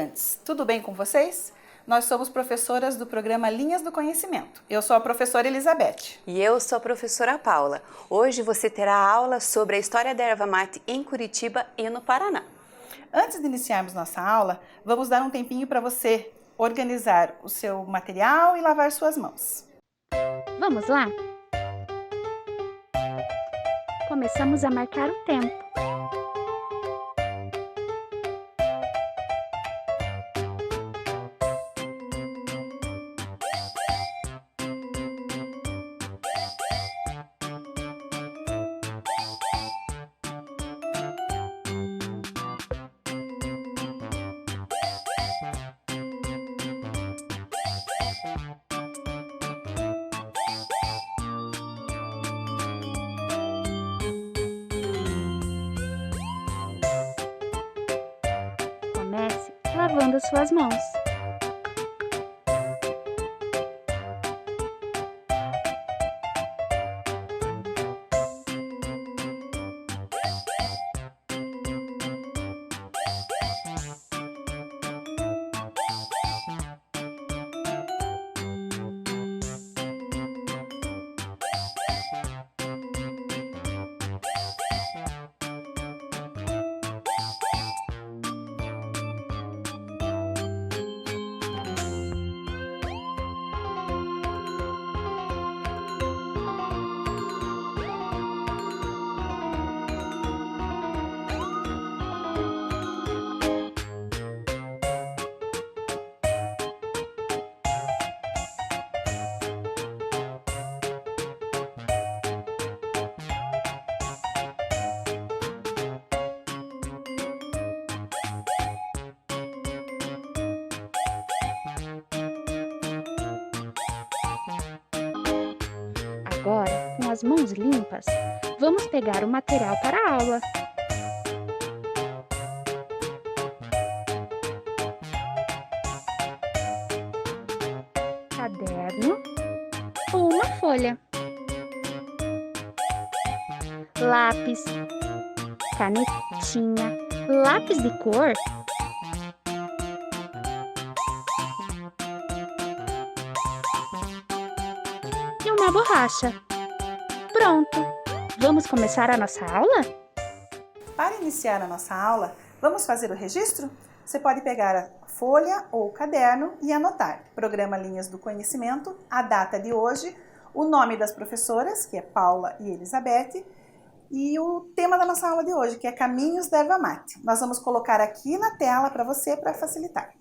estudantes, tudo bem com vocês? Nós somos professoras do programa Linhas do Conhecimento. Eu sou a professora Elizabeth. E eu sou a professora Paula. Hoje você terá aula sobre a história da erva mate em Curitiba e no Paraná. Antes de iniciarmos nossa aula, vamos dar um tempinho para você organizar o seu material e lavar suas mãos. Vamos lá? Começamos a marcar o tempo. Comece lavando suas mãos. Agora, com as mãos limpas, vamos pegar o material para a aula. Caderno ou uma folha. Lápis, canetinha, lápis de cor. E uma borracha. Pronto! Vamos começar a nossa aula? Para iniciar a nossa aula, vamos fazer o registro? Você pode pegar a folha ou o caderno e anotar. Programa Linhas do Conhecimento, a data de hoje, o nome das professoras, que é Paula e Elizabeth, e o tema da nossa aula de hoje, que é Caminhos da Erva Mate. Nós vamos colocar aqui na tela para você, para facilitar.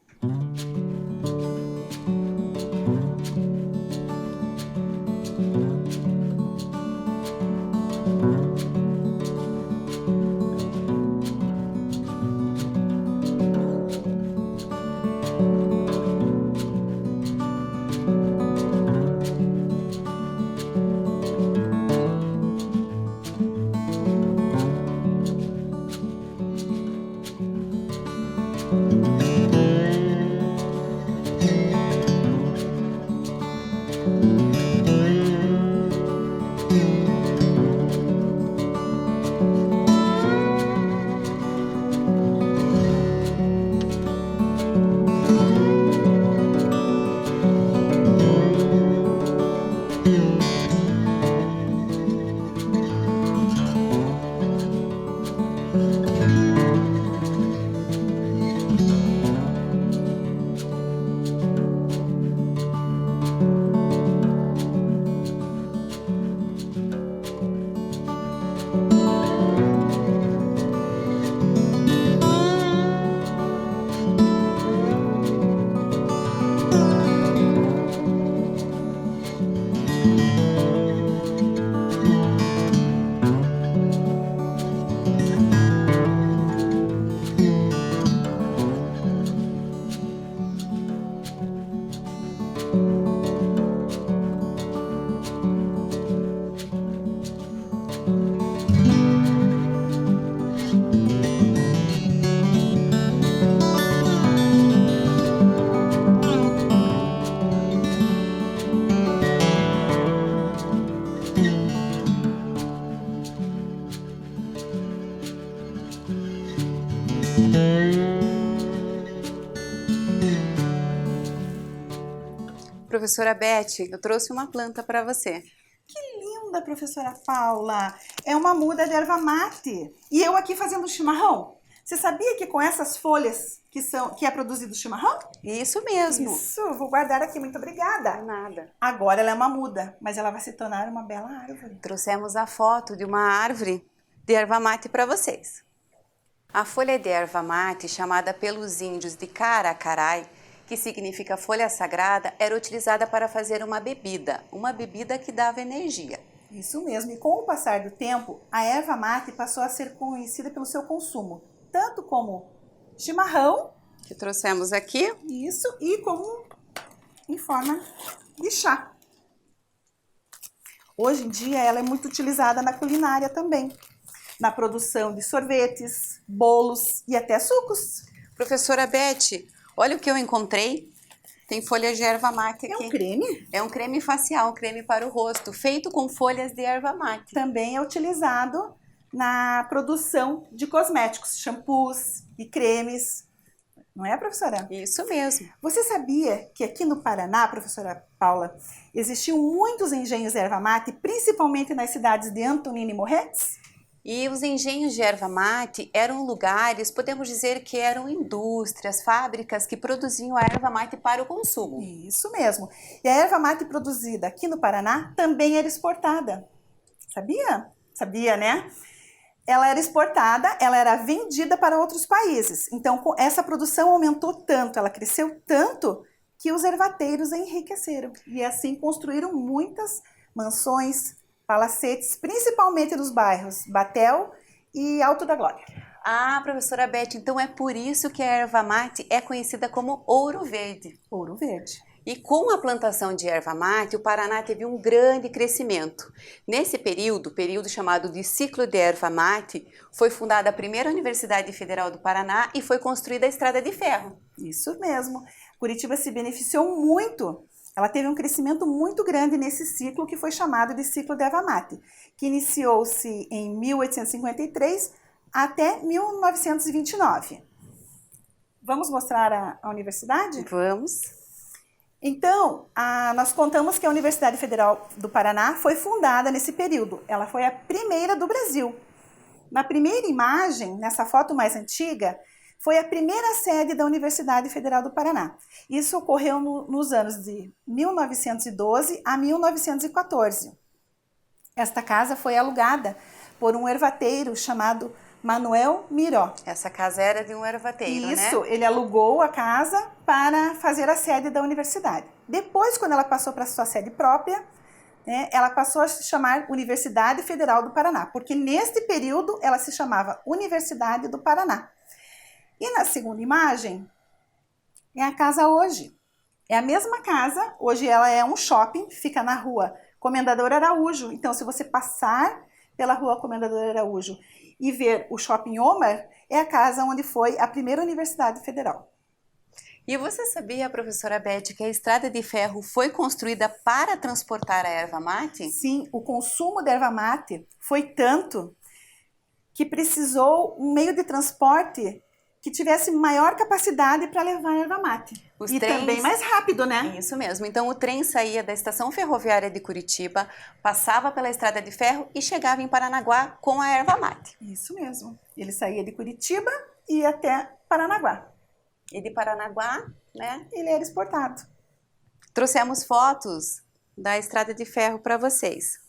Professora Beth, eu trouxe uma planta para você. Que linda, professora Paula! É uma muda de erva mate. E eu aqui fazendo chimarrão. Você sabia que com essas folhas que é produzido chimarrão? Isso mesmo. Isso, vou guardar aqui, muito obrigada. Nada. Agora ela é uma muda, mas ela vai se tornar uma bela árvore. Trouxemos a foto de uma árvore de erva mate para vocês. A folha de erva mate, chamada pelos índios de caracarai, que significa folha sagrada, era utilizada para fazer uma bebida que dava energia. Isso mesmo, e com o passar do tempo, a erva mate passou a ser conhecida pelo seu consumo, tanto como chimarrão, Que trouxemos aqui. isso, e como em forma de chá. Hoje em dia ela é muito utilizada na culinária também, na produção de sorvetes, bolos e até sucos. Professora Beth, olha o que eu encontrei. Tem folhas de erva mate aqui. É um creme? É um creme facial, um creme para o rosto, feito com folhas de erva mate. Também é utilizado na produção de cosméticos, shampoos e cremes. Não é, professora? Isso mesmo. Você sabia que aqui no Paraná, professora Paula, existiam muitos engenhos de erva mate, principalmente nas cidades de Antonina e Morretes? E os engenhos de erva mate eram lugares, podemos dizer que eram indústrias, fábricas que produziam a erva mate para o consumo. Isso mesmo. E a erva mate produzida aqui no Paraná também era exportada. Sabia? Sabia, né? Ela era exportada, ela era vendida para outros países. Então, essa produção aumentou tanto, ela cresceu tanto, que os ervateiros enriqueceram. E assim construíram muitas mansões, palacetes, principalmente nos bairros Batel e Alto da Glória. Ah, professora Beth, então é por isso que a erva mate é conhecida como ouro verde. Ouro verde. E com a plantação de erva mate, o Paraná teve um grande crescimento. Nesse período chamado de ciclo de erva mate, foi fundada a primeira Universidade Federal do Paraná e foi construída a Estrada de Ferro. Isso mesmo. Curitiba se beneficiou muito. Ela teve um crescimento muito grande nesse ciclo que foi chamado de ciclo de erva mate, que iniciou-se em 1853 até 1929. Vamos mostrar a universidade? Vamos. Então, nós contamos que a Universidade Federal do Paraná foi fundada nesse período. Ela foi a primeira do Brasil. Na primeira imagem, nessa foto mais antiga, foi a primeira sede da Universidade Federal do Paraná. Isso ocorreu nos anos de 1912 a 1914. Esta casa foi alugada por um ervateiro chamado Manuel Miró. Essa casa era de um ervateiro, né? Isso, ele alugou a casa para fazer a sede da universidade. Depois, quando ela passou para a sua sede própria, né, ela passou a se chamar Universidade Federal do Paraná, porque neste período ela se chamava Universidade do Paraná. E na segunda imagem, é a casa hoje. É a mesma casa, hoje ela é um shopping, fica na rua Comendador Araújo. Então, se você passar pela rua Comendador Araújo e ver o Shopping Omar, é a casa onde foi a primeira Universidade Federal. E você sabia, professora Beth, que a Estrada de Ferro foi construída para transportar a erva mate? Sim, o consumo da erva mate foi tanto que precisou um meio de transporte que tivesse maior capacidade para levar a erva mate. E também mais rápido, né? Isso mesmo. Então, o trem saía da estação ferroviária de Curitiba, passava pela Estrada de Ferro e chegava em Paranaguá com a erva mate. Isso mesmo. Ele saía de Curitiba e ia até Paranaguá. E de Paranaguá, né? Ele era exportado. Trouxemos fotos da Estrada de Ferro para vocês.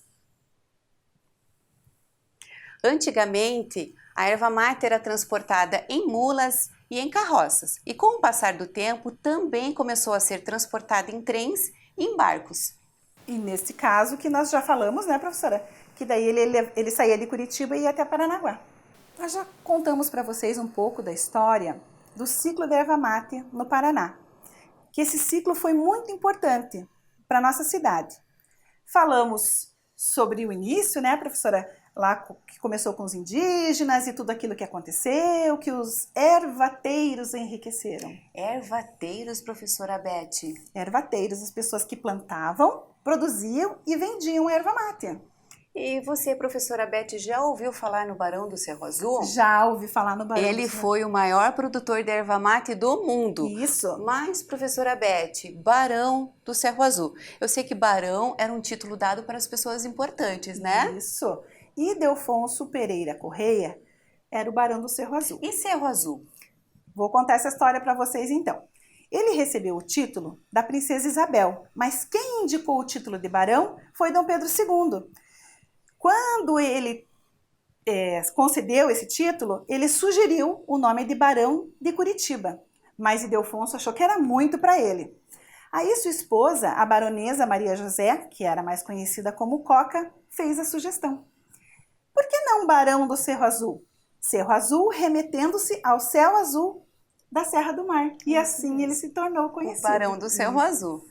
Antigamente, a erva mate era transportada em mulas e em carroças. E com o passar do tempo, também começou a ser transportada em trens e em barcos. E nesse caso que nós já falamos, né, professora? Que daí ele saía de Curitiba e ia até Paranaguá. Nós já contamos para vocês um pouco da história do ciclo da erva mate no Paraná. Que esse ciclo foi muito importante para a nossa cidade. Falamos sobre o início, né, professora? Lá que começou com os indígenas e tudo aquilo que aconteceu, que os ervateiros enriqueceram. Ervateiros, professora Beth? Ervateiros, as pessoas que plantavam, produziam e vendiam erva mate. E você, professora Beth, já ouviu falar no Barão do Cerro Azul? Já ouvi falar no Barão do Ele Cerro foi o maior produtor de erva mate do mundo. Isso. Mas, professora Beth, Barão do Cerro Azul. Eu sei que Barão era um título dado para as pessoas importantes, né? Isso. E Delfonso Pereira Correia era o Barão do Cerro Azul. E Cerro Azul? Vou contar essa história para vocês então. Ele recebeu o título da princesa Isabel, mas quem indicou o título de barão foi Dom Pedro II. Quando ele concedeu esse título, ele sugeriu o nome de Barão de Curitiba, mas Ildefonso achou que era muito para ele. Aí sua esposa, a baronesa Maria José, que era mais conhecida como Coca, fez a sugestão. Por que não Barão do Cerro Azul? Cerro Azul remetendo-se ao céu azul da Serra do Mar. E assim ele se tornou conhecido. O Barão do Cerro Azul.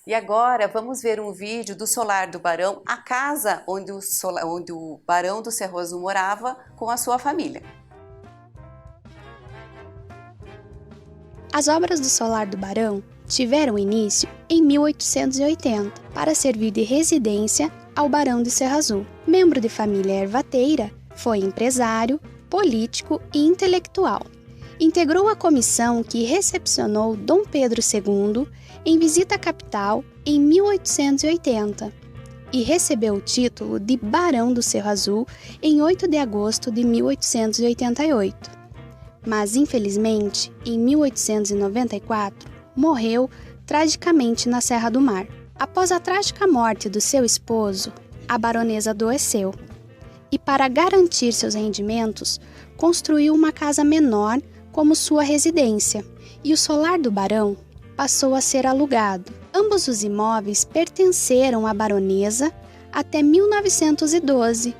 E agora vamos ver um vídeo do solar do Barão, a casa onde o Barão do Cerro Azul morava com a sua família. As obras do solar do Barão tiveram início em 1880 para servir de residência ao Barão de Cerro Azul. Membro de família ervateira, foi empresário, político e intelectual. Integrou a comissão que recepcionou Dom Pedro II em visita à capital em 1880 e recebeu o título de Barão do Cerro Azul em 8 de agosto de 1888. Mas, infelizmente, em 1894, morreu tragicamente na Serra do Mar. Após a trágica morte do seu esposo, a baronesa adoeceu e, para garantir seus rendimentos, construiu uma casa menor como sua residência, e o solar do barão passou a ser alugado. Ambos os imóveis pertenceram à baronesa até 1912,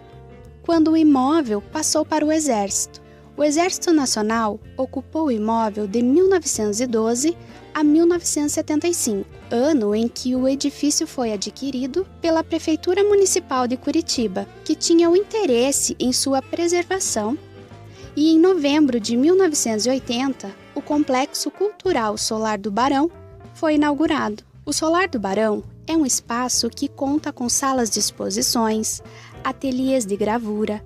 quando o imóvel passou para o Exército. O Exército Nacional ocupou o imóvel de 1912 a 1975, ano em que o edifício foi adquirido pela Prefeitura Municipal de Curitiba, que tinha o interesse em sua preservação. E em novembro de 1980, o Complexo Cultural Solar do Barão foi inaugurado. O Solar do Barão é um espaço que conta com salas de exposições, ateliês de gravura,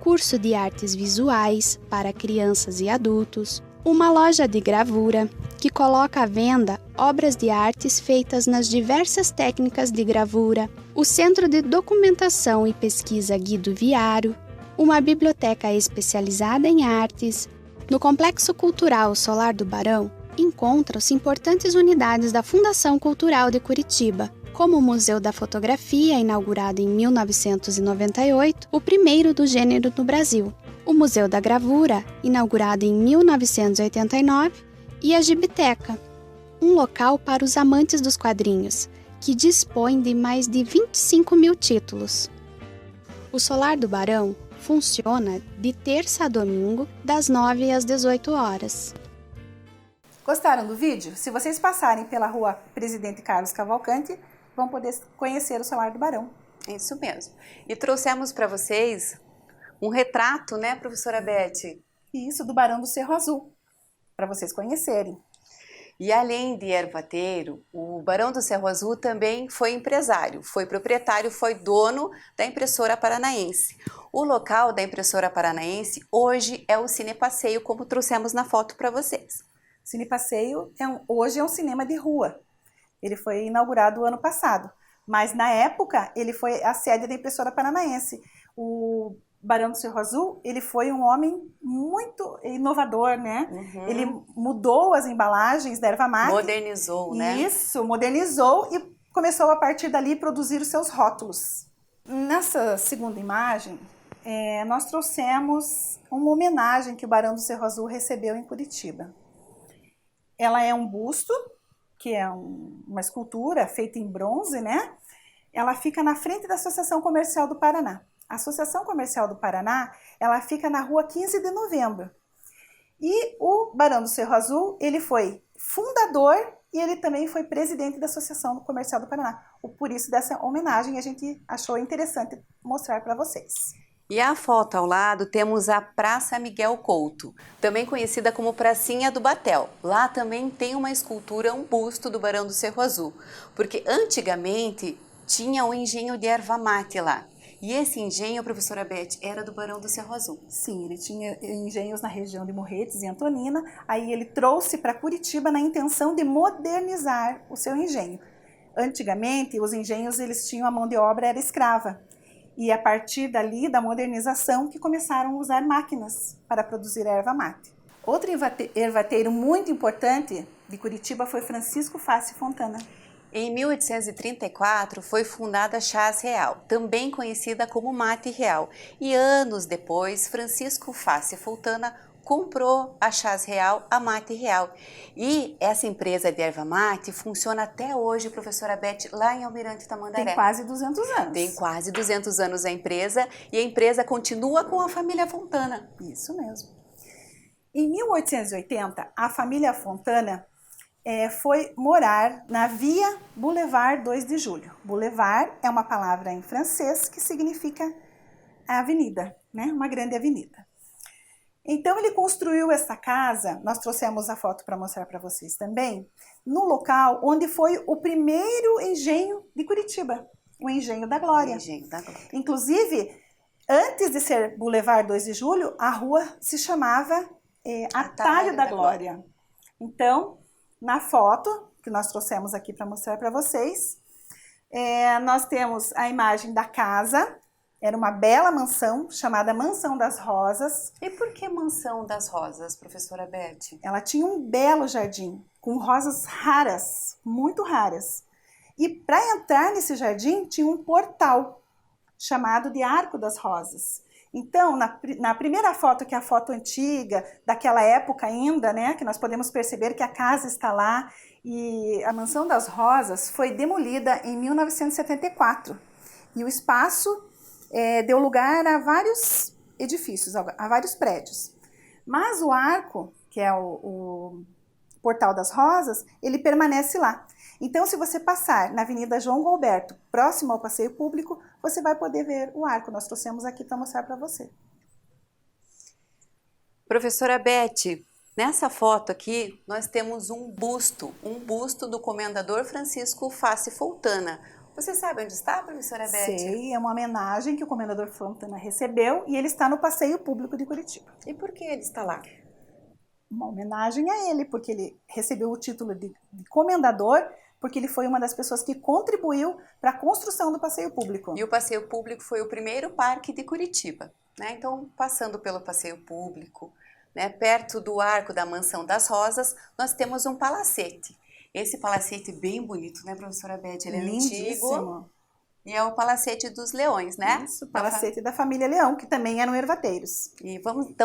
curso de artes visuais para crianças e adultos, uma loja de gravura que coloca à venda obras de artes feitas nas diversas técnicas de gravura, o Centro de Documentação e Pesquisa Guido Viário, uma biblioteca especializada em artes. No Complexo Cultural Solar do Barão, encontram-se importantes unidades da Fundação Cultural de Curitiba, como o Museu da Fotografia, inaugurado em 1998, o primeiro do gênero no Brasil, o Museu da Gravura, inaugurado em 1989, e a Gibiteca, um local para os amantes dos quadrinhos, que dispõe de mais de 25 mil títulos. O Solar do Barão funciona de terça a domingo, das 9 às 18 horas. Gostaram do vídeo? Se vocês passarem pela rua Presidente Carlos Cavalcante, vão poder conhecer o Solar do Barão. Isso mesmo. E trouxemos para vocês um retrato, né, professora Beth? Isso, do Barão do Cerro Azul, para vocês conhecerem. E além de ervateiro, o Barão do Cerro Azul também foi empresário, foi proprietário, foi dono da Impressora Paranaense. O local da Impressora Paranaense hoje é o Cine Passeio, como trouxemos na foto para vocês. Cine Passeio hoje é um cinema de rua. Ele foi inaugurado ano passado, mas na época ele foi a sede da Impressora Paranaense. O Barão do Cerro Azul, ele foi um homem muito inovador, né? Uhum. Ele mudou as embalagens da erva mate. Modernizou, né? Isso, modernizou e começou a partir dali produzir os seus rótulos. Nessa segunda imagem, nós trouxemos uma homenagem que o Barão do Cerro Azul recebeu em Curitiba. Ela é um busto, que é uma escultura feita em bronze, né? Ela fica na frente da Associação Comercial do Paraná. A Associação Comercial do Paraná, ela fica na rua 15 de novembro. E o Barão do Cerro Azul, ele foi fundador e ele também foi presidente da Associação Comercial do Paraná. Por isso dessa homenagem a gente achou interessante mostrar para vocês. E a foto ao lado temos a Praça Miguel Couto, também conhecida como Pracinha do Batel. Lá também tem uma escultura, um busto do Barão do Cerro Azul, porque antigamente tinha um engenho de erva mate lá. E esse engenho, professora Beth, era do Barão do Cerro Azul. Sim, ele tinha engenhos na região de Morretes e Antonina, aí ele trouxe para Curitiba na intenção de modernizar o seu engenho. Antigamente, os engenhos eles tinham a mão de obra era escrava, e a partir dali, da modernização, que começaram a usar máquinas para produzir erva mate. Outro ervateiro muito importante de Curitiba foi Francisco Fassi Fontana. Em 1834 foi fundada a Chás Real, também conhecida como Mate Real, e anos depois Francisco Fassi Fontana comprou a Chás Real, a Mate Real. E essa empresa de erva mate funciona até hoje, professora Beth, lá em Almirante Tamandaré. Tem quase 200 anos. Tem quase 200 anos a empresa, e a empresa continua com a família Fontana. Isso mesmo. Em 1880, a família Fontana foi morar na Via Boulevard 2 de Julho. Boulevard é uma palavra em francês que significa avenida, né? Uma grande avenida. Então ele construiu essa casa, nós trouxemos a foto para mostrar para vocês também, no local onde foi o primeiro engenho de Curitiba, o Engenho da Glória. Engenho da Glória. Inclusive, antes de ser Boulevard 2 de Julho, a rua se chamava Atalho da Glória. Então, na foto que nós trouxemos aqui para mostrar para vocês, nós temos a imagem da casa. Era uma bela mansão chamada Mansão das Rosas. E por que Mansão das Rosas, professora Beth? Ela tinha um belo jardim com rosas raras, muito raras. E para entrar nesse jardim tinha um portal chamado de Arco das Rosas. Então, na primeira foto, que é a foto antiga, daquela época ainda, né, que nós podemos perceber que a casa está lá, e a Mansão das Rosas foi demolida em 1974. E o espaço deu lugar a vários edifícios, a vários prédios. Mas o arco, que é o Portal das Rosas, ele permanece lá. Então, se você passar na Avenida João Gilberto, próximo ao Passeio Público, você vai poder ver o arco. Nós trouxemos aqui para mostrar para você. Professora Beth, nessa foto aqui nós temos um busto do comendador Francisco Fassi Fontana. Você sabe onde está, professora Beth? Sei, é uma homenagem que o comendador Fontana recebeu e ele está no Passeio Público de Curitiba. E por que ele está lá? Uma homenagem a ele, porque ele recebeu o título de comendador, porque ele foi uma das pessoas que contribuiu para a construção do Passeio Público. E o Passeio Público foi o primeiro parque de Curitiba, né? Então, passando pelo Passeio Público, né, perto do Arco da Mansão das Rosas, nós temos um palacete. Esse palacete bem bonito, né, professora Beth? Ele é antigo e é o Palacete dos Leões, né? Isso, o Palacete da família Leão, que também eram ervateiros. E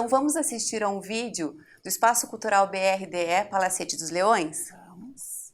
vamos assistir a um vídeo do Espaço Cultural BRDE Palacete dos Leões? Vamos.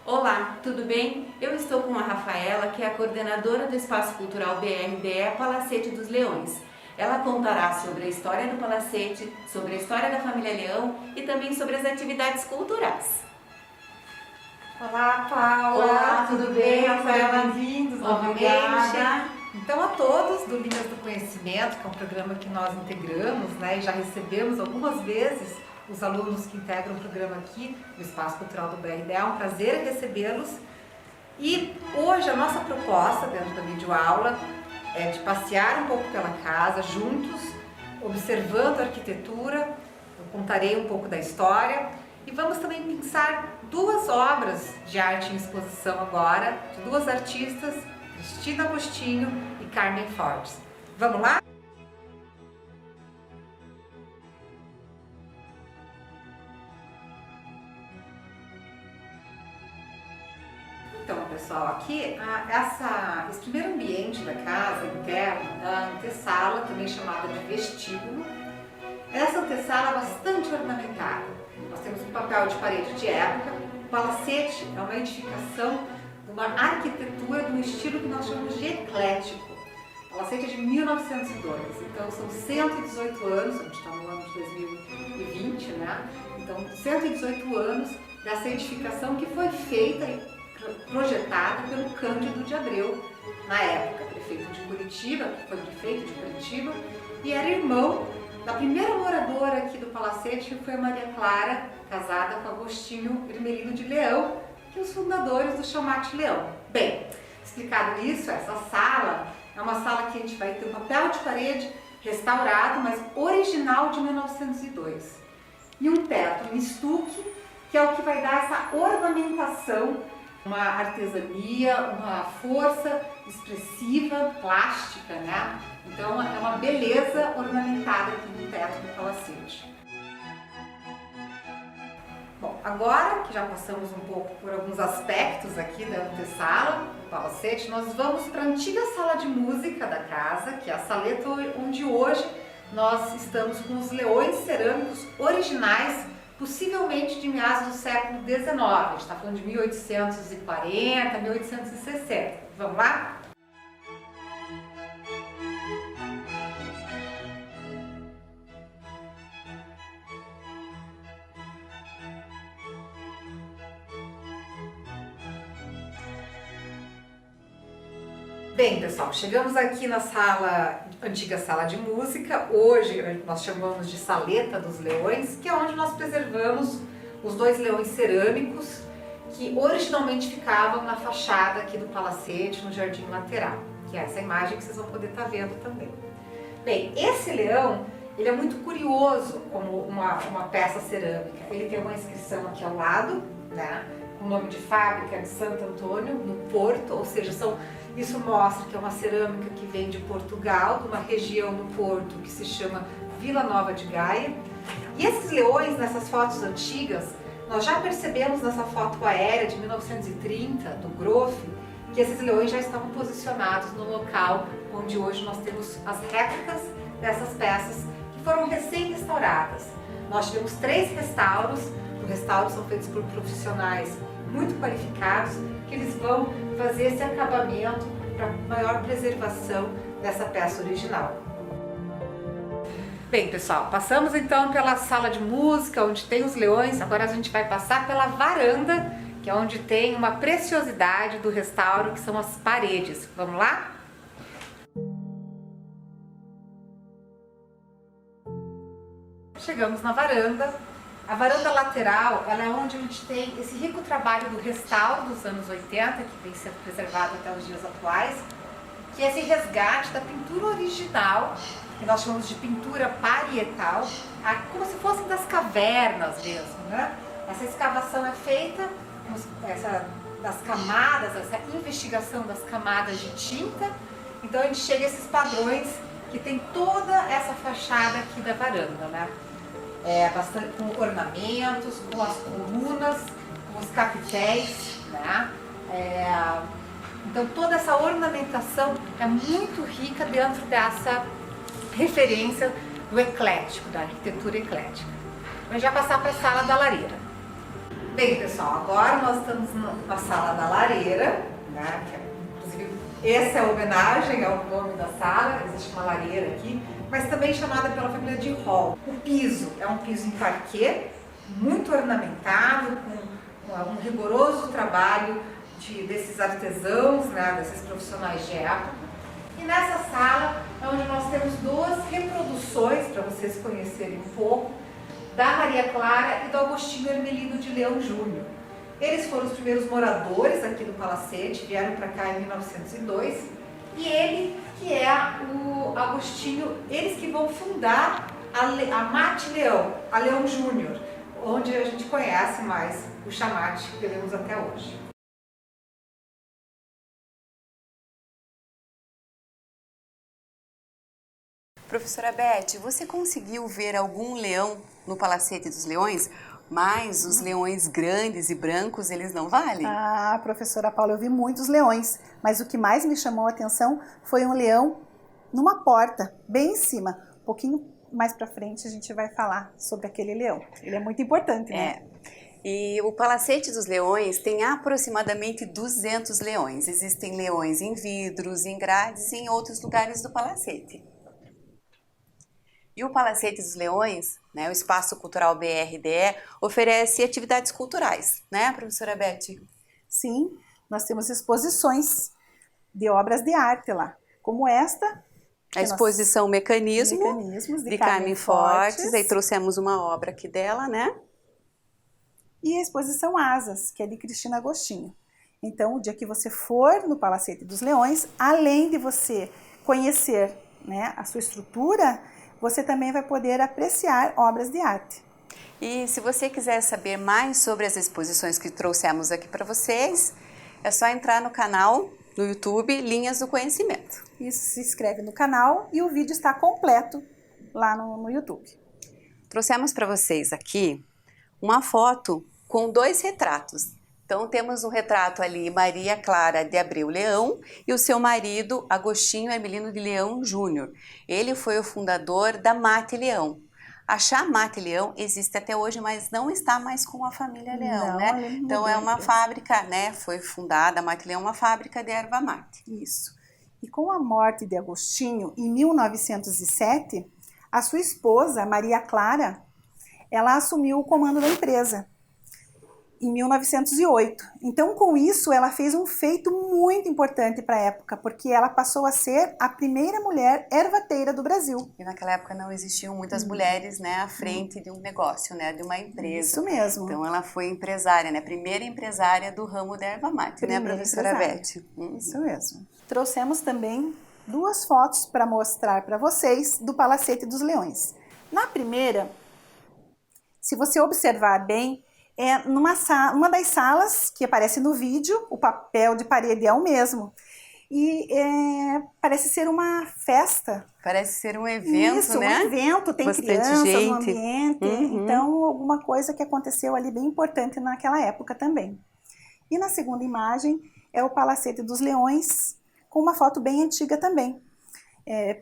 Olá, tudo bem? Eu estou com a Rafaela, que é a coordenadora do Espaço Cultural BRDE Palacete dos Leões. Ela contará sobre a história do Palacete, sobre a história da família Leão e também sobre as atividades culturais. Olá, Paula! Olá, tudo bem, Rafaela? Bem-vindos novamente. Obrigada. Então, a todos do Linhas do Conhecimento, que é um programa que nós integramos, né, e já recebemos algumas vezes os alunos que integram o programa aqui no Espaço Cultural do BRDE. É um prazer recebê-los. E hoje a nossa proposta dentro da videoaula é de passear um pouco pela casa juntos, observando a arquitetura. Eu contarei um pouco da história e vamos também pensar duas obras de arte em exposição agora, de duas artistas, Cristina Agostinho e Carmen Fortes. Vamos lá? Então, pessoal, aqui esse primeiro ambiente da casa, interno, a antessala, também chamada de vestíbulo. Essa antessala é bastante ornamentada. Nós temos um papel de parede de época, palacete é uma edificação de uma arquitetura de um estilo que nós chamamos de eclético. O palacete é de 1902, então são 118 anos, a gente está no ano de 2020, né? Então 118 anos dessa edificação que foi feita e projetada pelo Cândido de Abreu, na época prefeito de Curitiba, que foi prefeito de Curitiba, e era irmão da primeira moradora aqui do palacete, que foi a Maria Clara, casada com Agostinho Ermelino de Leão, que é os fundadores do Chamate Leão. Bem, explicado isso, essa sala é uma sala que a gente vai ter um papel de parede restaurado, mas original de 1902. E um teto em estuque, que é o que vai dar essa ornamentação, uma artesania, uma força expressiva, plástica, né? Então é uma beleza ornamentada aqui no teto do palacete. Bom, agora que já passamos um pouco por alguns aspectos aqui da antessala do palacete, nós vamos para a antiga sala de música da casa, que é a saleta onde hoje nós estamos com os leões cerâmicos originais, possivelmente de meados do século XIX. A gente está falando de 1840, 1860. Vamos lá? Bem, pessoal, chegamos aqui na antiga sala de música. Hoje nós chamamos de Saleta dos Leões, que é onde nós preservamos os 2 leões cerâmicos que originalmente ficavam na fachada aqui do palacete, no jardim lateral, que é essa imagem que vocês vão poder estar vendo também. Bem, esse leão, ele é muito curioso como uma peça cerâmica. Ele tem uma inscrição aqui ao lado, né, com o nome de fábrica de Santo Antônio, no Porto, ou seja, isso mostra que é uma cerâmica que vem de Portugal, de uma região no Porto que se chama Vila Nova de Gaia. E esses leões, nessas fotos antigas, nós já percebemos nessa foto aérea de 1930, do Groff, que esses leões já estavam posicionados no local onde hoje nós temos as réplicas dessas peças que foram recém-restauradas. Nós tivemos 3 restauros, os restauros são feitos por profissionais muito qualificados, que eles vão fazer esse acabamento para maior preservação dessa peça original. Bem, pessoal, passamos então pela sala de música, onde tem os leões. Agora a gente vai passar pela varanda, que é onde tem uma preciosidade do restauro, que são as paredes. Vamos lá? Chegamos na varanda. A varanda lateral, ela é onde a gente tem esse rico trabalho do restauro dos anos 80, que vem sendo preservado até os dias atuais, que é esse resgate da pintura original, que nós chamamos de pintura parietal, como se fossem das cavernas mesmo, né? Essa escavação é feita das camadas, essa investigação das camadas de tinta, então a gente chega a esses padrões que tem toda essa fachada aqui da varanda, né? Bastante com ornamentos, com as colunas, com os capitéis, né? Então toda essa ornamentação é muito rica dentro dessa referência do eclético, da arquitetura eclética. Vamos já passar para a sala da lareira. Bem, pessoal, agora nós estamos na sala da lareira, né? Inclusive, essa é a homenagem ao nome da sala, existe uma lareira aqui, mas também chamada pela família de hall. O piso é um piso em parquet, muito ornamentado, com um rigoroso trabalho desses artesãos, né, desses profissionais de época. E nessa sala é onde nós temos 2 reproduções, para vocês conhecerem um pouco, da Maria Clara e do Agostinho Ermelino de Leão Júnior. Eles foram os primeiros moradores aqui do palacete, vieram para cá em 1902, e ele, que é o Agostinho, eles que vão fundar a Mate Leão, a Leão Júnior, onde a gente conhece mais o chamate que temos até hoje. Professora Beth, você conseguiu ver algum leão no Palacete dos Leões? Mas os leões grandes e brancos, eles não valem? Ah, professora Paula, eu vi muitos leões, mas o que mais me chamou a atenção foi um leão numa porta, bem em cima. Um pouquinho mais pra frente a gente vai falar sobre aquele leão. Ele é muito importante, né? E o Palacete dos Leões tem aproximadamente 200 leões. Existem leões em vidros, em grades e em outros lugares do palacete. E o Palacete dos Leões, né, o Espaço Cultural BRDE, oferece atividades culturais, né, professora Beth? Sim, nós temos exposições de obras de arte lá, como esta. A exposição Mecanismos de Carmen Fortes. Aí trouxemos uma obra aqui dela, né? E a exposição Asas, que é de Cristina Agostinho. Então, o dia que você for no Palacete dos Leões, além de você conhecer, né, a sua estrutura, você também vai poder apreciar obras de arte. E se você quiser saber mais sobre as exposições que trouxemos aqui para vocês, é só entrar no canal no YouTube Linhas do Conhecimento. Isso, se inscreve no canal e o vídeo está completo lá no YouTube. Trouxemos para vocês aqui uma foto com 2 retratos. Então temos um retrato ali, Maria Clara de Abreu Leão, e o seu marido, Agostinho Hermelino de Leão Júnior. Ele foi o fundador da Mate Leão. A Chá Mate Leão existe até hoje, mas não está mais com a família Leão, né? Então é uma fábrica, né? Foi fundada, a Mate Leão é uma fábrica de erva mate. Isso. E com a morte de Agostinho, em 1907, a sua esposa, Maria Clara, ela assumiu o comando da empresa em 1908. Então, com isso, ela fez um feito muito importante para a época, porque ela passou a ser a primeira mulher ervateira do Brasil. E naquela época não existiam muitas mulheres, né, à frente de um negócio, né, de uma empresa. Isso mesmo. Então, ela foi empresária, né, primeira empresária do ramo da erva mate, né, professora Beth? Isso mesmo. Trouxemos também 2 fotos para mostrar para vocês do Palacete dos Leões. Na primeira, se você observar bem, é uma das salas que aparece no vídeo, o papel de parede é o mesmo. E parece ser uma festa. Parece ser um evento, isso, né? Um evento, tem bastante crianças gente no ambiente. Então, alguma coisa que aconteceu ali bem importante naquela época também. E na segunda imagem é o Palacete dos Leões, com uma foto bem antiga também.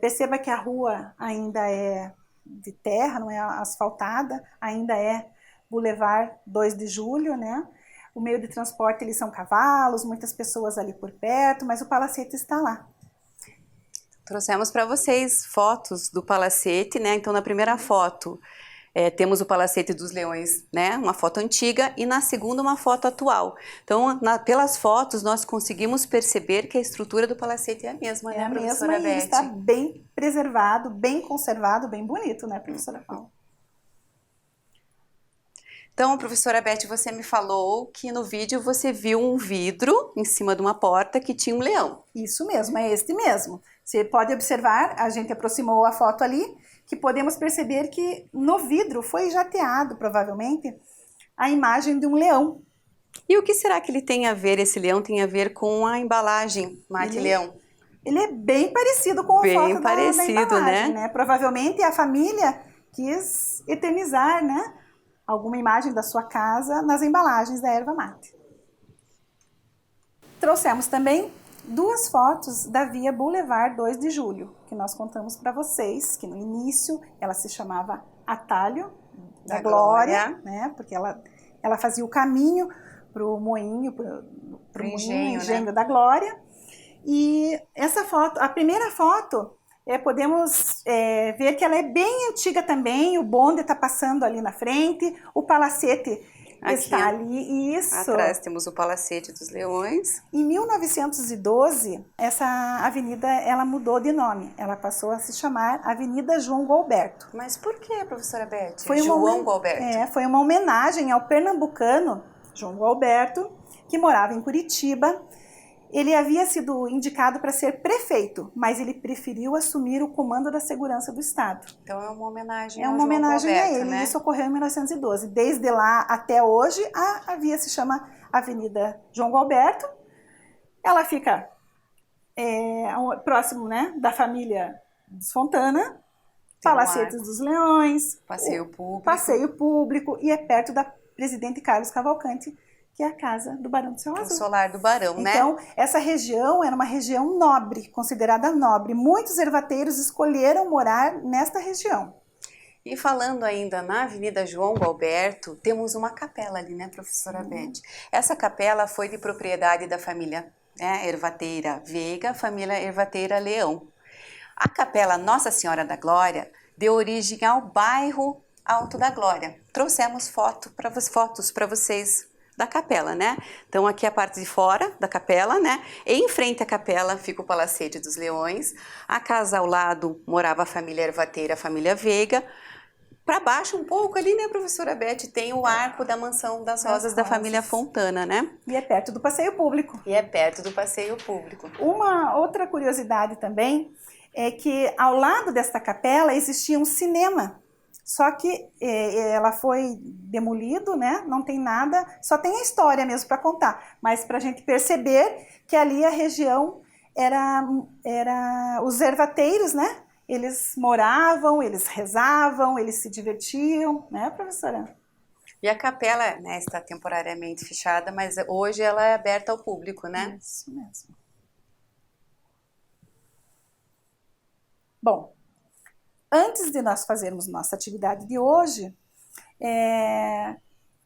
Perceba que a rua ainda é de terra, não é asfaltada, ainda é Boulevard 2 de Julho, né? O meio de transporte, eles são cavalos, muitas pessoas ali por perto, mas o palacete está lá. Trouxemos para vocês fotos do palacete, né? Então, na primeira foto, temos o Palacete dos Leões, né? Uma foto antiga, e na segunda, uma foto atual. Então, pelas fotos, nós conseguimos perceber que a estrutura do palacete é a mesma, né, professora Beth? E ele está bem preservado, bem conservado, bem bonito, né, professora Paula? Então, professora Beth, você me falou que no vídeo você viu um vidro em cima de uma porta que tinha um leão. Isso mesmo, é este mesmo. Você pode observar, a gente aproximou a foto ali, que podemos perceber que no vidro foi jateado, provavelmente, a imagem de um leão. E o que será que ele tem a ver, esse leão tem a ver com a embalagem Mate Leão? Ele é bem parecido com a foto da embalagem, né? Provavelmente a família quis eternizar, né, alguma imagem da sua casa nas embalagens da erva mate. Trouxemos também 2 fotos da Via Boulevard 2 de Julho, que nós contamos para vocês, que no início ela se chamava Atalho da Glória, né? Porque ela fazia o caminho para o moinho, para o engenho, né, da Glória. E essa foto, a primeira foto, podemos ver que ela é bem antiga também, o bonde está passando ali na frente, o palacete está ali, isso. Atrás temos o Palacete dos Leões. Em 1912, essa avenida ela mudou de nome, ela passou a se chamar Avenida João Gualberto. Mas por que, professora Beth? João Gualberto? Foi uma homenagem ao pernambucano João Gualberto, que morava em Curitiba. Ele havia sido indicado para ser prefeito, mas ele preferiu assumir o comando da segurança do Estado. Então é uma homenagem ao João Gualberto, a ele, né? Isso ocorreu em 1912. Desde lá até hoje, a via se chama Avenida João Gualberto. Ela fica próximo, né, da família Desfontana, Palacetes dos Leões, Passeio Público, e é perto da Presidente Carlos Cavalcante, que é a casa do Barão do Céu Azul. O solar do Barão, né? Então, essa região era uma região nobre, considerada nobre. Muitos ervateiros escolheram morar nesta região. E falando ainda na Avenida João Gualberto, temos uma capela ali, né, professora Beth? Essa capela foi de propriedade da família, né, Ervateira Veiga, família Ervateira Leão. A capela Nossa Senhora da Glória deu origem ao bairro Alto da Glória. Trouxemos fotos para vocês da capela, né? Então aqui é a parte de fora da capela, né? E em frente à capela fica o Palacete dos Leões. A casa ao lado morava a família Ervateira, a família Veiga. Para baixo um pouco ali, né, professora Beth, tem o arco da Mansão das Rosas da família Fontana, né? E é perto do passeio público. Uma outra curiosidade também é que ao lado desta capela existia um cinema. Só que ela foi demolido, né? Não tem nada, só tem a história mesmo para contar. Mas para a gente perceber que ali a região era os ervateiros, né? Eles moravam, eles rezavam, eles se divertiam, né, professora? E a capela, né, está temporariamente fechada, mas hoje ela é aberta ao público, né? Isso mesmo. Bom, antes de nós fazermos nossa atividade de hoje,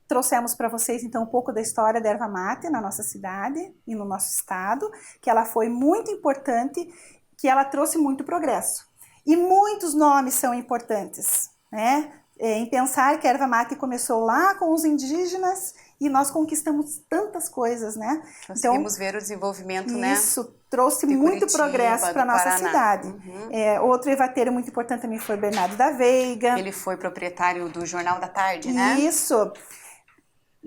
trouxemos para vocês então um pouco da história da erva mate na nossa cidade e no nosso estado, que ela foi muito importante, que ela trouxe muito progresso. E muitos nomes são importantes, né? Em pensar que a erva mate começou lá com os indígenas e nós conquistamos tantas coisas, né? Conseguimos ver o desenvolvimento, né? Isso trouxe muito progresso para a nossa cidade. Outro ervateiro muito importante também foi Bernardo da Veiga. Ele foi proprietário do Jornal da Tarde, né? Isso.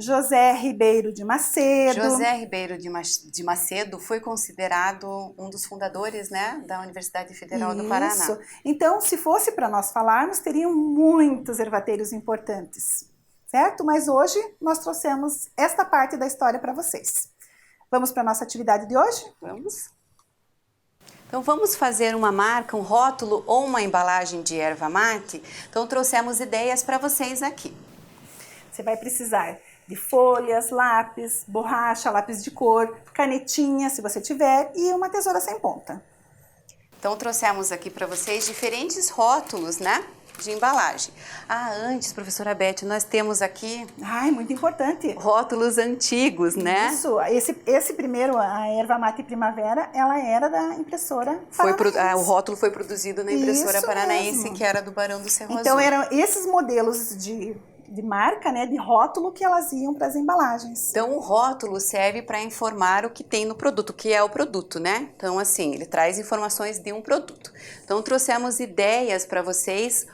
José Ribeiro de Macedo. José Ribeiro de Macedo foi considerado um dos fundadores, né, da Universidade Federal do Paraná. Isso. Então, se fosse para nós falarmos, teriam muitos ervateiros importantes, certo? Mas hoje nós trouxemos esta parte da história para vocês. Vamos para a nossa atividade de hoje? Vamos. Então vamos fazer uma marca, um rótulo ou uma embalagem de erva mate. Então trouxemos ideias para vocês aqui. Você vai precisar de folhas, lápis, borracha, lápis de cor, canetinha, se você tiver, e uma tesoura sem ponta. Então trouxemos aqui para vocês diferentes rótulos, né, de embalagem. Antes, professora Beth, nós temos aqui... muito importante. Rótulos antigos, né? Isso, esse primeiro, a erva mate primavera, ela era da impressora paranaense. O rótulo foi produzido na impressora Isso paranaense, mesmo. Que era do Barão do Cerro Azul. Então eram esses modelos de marca, né, de rótulo que elas iam para as embalagens. Então o rótulo serve para informar o que tem no produto, o que é o produto, né? Então assim, ele traz informações de um produto. Então trouxemos ideias para vocês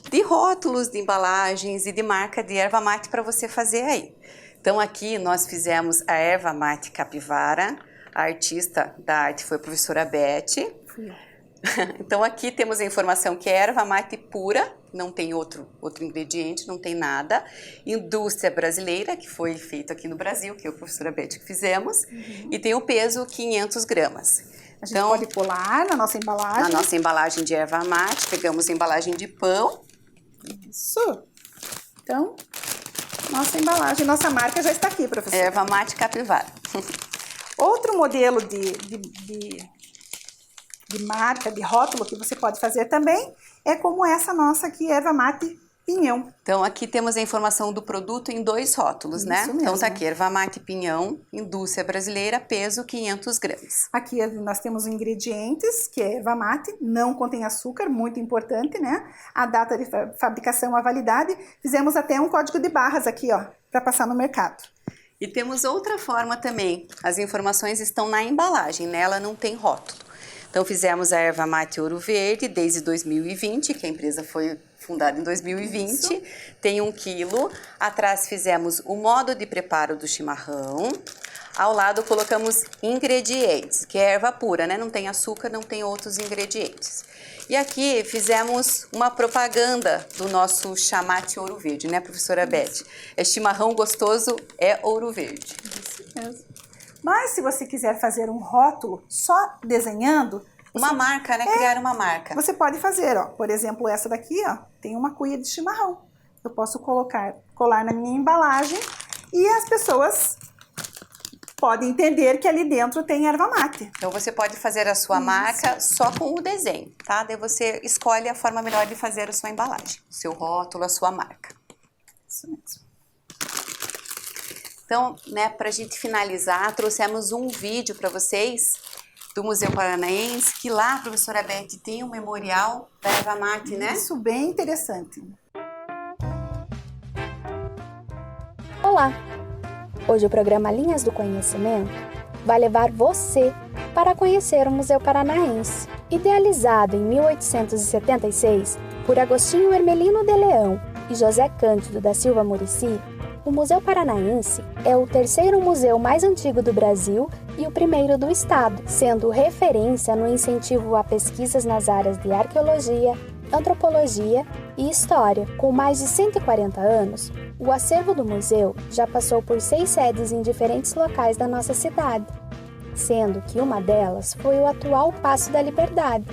de rótulos, de embalagens e de marca de erva mate para você fazer aí. Então aqui nós fizemos a erva mate capivara, a artista da arte foi a professora Beth. Então aqui temos a informação que é erva mate pura, não tem outro ingrediente, não tem nada. Indústria brasileira, que foi feito aqui no Brasil, que eu e a professora Beth que fizemos. E tem o peso 500 gramas. A gente pode colar na nossa embalagem. Na nossa embalagem de erva mate, pegamos a embalagem de pão. Isso. Então, nossa embalagem, nossa marca já está aqui, professora. Erva mate capivara. Outro modelo de marca, de rótulo que você pode fazer também é como essa nossa aqui, erva mate pinhão. Então aqui temos a informação do produto em 2 rótulos, né? Mesmo. Então tá aqui, erva mate pinhão, indústria brasileira, peso 500 gramas. Aqui nós temos ingredientes, que é erva mate, não contém açúcar, muito importante, né? A data de fabricação, a validade. Fizemos até um código de barras aqui, ó, para passar no mercado. E temos outra forma também, as informações estão na embalagem, nela não tem rótulo. Então fizemos a erva mate Ouro Verde desde 2020, que a empresa foi fundada em 2020, Isso. Tem 1 quilo. Atrás fizemos o modo de preparo do chimarrão. Ao lado colocamos ingredientes, que é erva pura, né? Não tem açúcar, não tem outros ingredientes. E aqui fizemos uma propaganda do nosso chamate Ouro Verde, né, professora Beth? É chimarrão gostoso, é Ouro Verde. Isso mesmo. Mas se você quiser fazer um rótulo só desenhando... Uma marca, né? Criar uma marca. Você pode fazer, ó. Por exemplo, essa daqui, ó, tem uma cuia de chimarrão. Eu posso colar na minha embalagem e as pessoas pode entender que ali dentro tem erva mate. Então você pode fazer a sua marca só com o desenho, tá? Daí você escolhe a forma melhor de fazer a sua embalagem, o seu rótulo, a sua marca. Isso mesmo. Então, né, pra gente finalizar, trouxemos um vídeo para vocês do Museu Paranaense, que lá, professora Beth, tem um memorial da erva mate, né? Isso, bem interessante. Olá! Hoje o programa Linhas do Conhecimento vai levar você para conhecer o Museu Paranaense. Idealizado em 1876 por Agostinho Hermelino de Leão e José Cândido da Silva Muricy, o Museu Paranaense é o terceiro museu mais antigo do Brasil e o primeiro do estado, sendo referência no incentivo a pesquisas nas áreas de arqueologia, antropologia e história. Com mais de 140 anos, o acervo do museu já passou por 6 sedes em diferentes locais da nossa cidade, sendo que uma delas foi o atual Paço da Liberdade,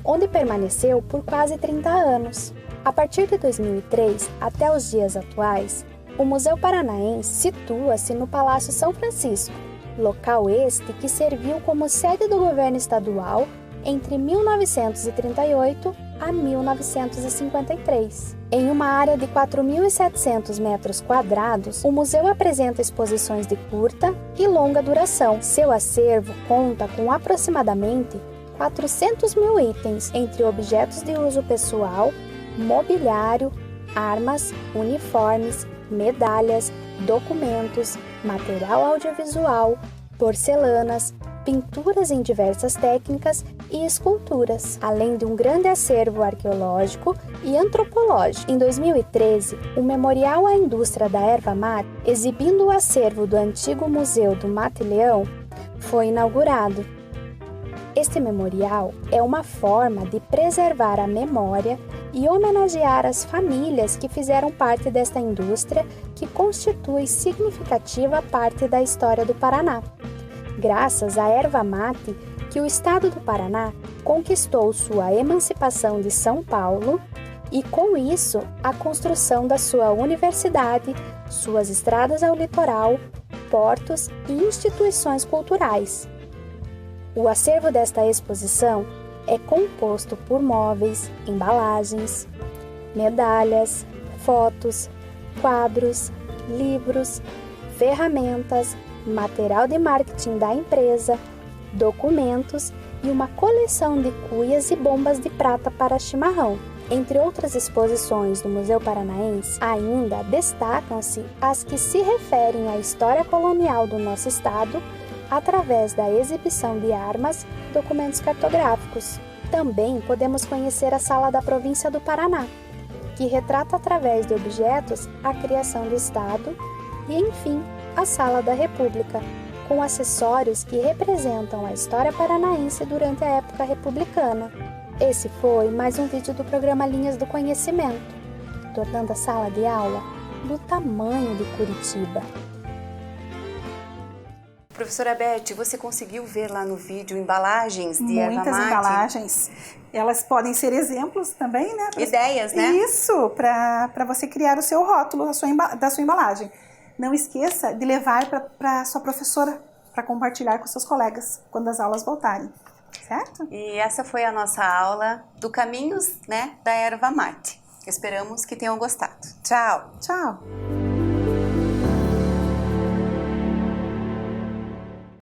onde permaneceu por quase 30 anos. A partir de 2003 até os dias atuais, o Museu Paranaense situa-se no Palácio São Francisco, local este que serviu como sede do governo estadual entre 1938 a 1953. Em uma área de 4.700 metros quadrados, o museu apresenta exposições de curta e longa duração. Seu acervo conta com aproximadamente 400 mil itens, entre objetos de uso pessoal, mobiliário, armas, uniformes, medalhas, documentos, material audiovisual, porcelanas, pinturas em diversas técnicas e esculturas, além de um grande acervo arqueológico e antropológico. Em 2013, o Memorial à Indústria da Erva Mate, exibindo o acervo do antigo Museu do Mate-Leão, foi inaugurado. Este memorial é uma forma de preservar a memória e homenagear as famílias que fizeram parte desta indústria que constitui significativa parte da história do Paraná. Graças à erva mate que o estado do Paraná conquistou sua emancipação de São Paulo e, com isso, a construção da sua universidade, suas estradas ao litoral, portos e instituições culturais. O acervo desta exposição é composto por móveis, embalagens, medalhas, fotos, quadros, livros, ferramentas, material de marketing da empresa, documentos e uma coleção de cuias e bombas de prata para chimarrão. Entre outras exposições do Museu Paranaense, ainda destacam-se as que se referem à história colonial do nosso estado, através da exibição de armas, documentos cartográficos. Também podemos conhecer a Sala da Província do Paraná, que retrata através de objetos a criação do Estado, e, enfim, a Sala da República, com acessórios que representam a história paranaense durante a época republicana. Esse foi mais um vídeo do programa Linhas do Conhecimento, tornando a sala de aula do tamanho de Curitiba. Professora Beth, você conseguiu ver lá no vídeo embalagens de erva mate? Muitas embalagens. Elas podem ser exemplos também, né? Ideias, né? Isso, para você criar o seu rótulo da sua embalagem. Não esqueça de levar para sua professora para compartilhar com seus colegas quando as aulas voltarem, certo? E essa foi a nossa aula do Caminhos, né, da erva mate. Esperamos que tenham gostado. Tchau! Tchau!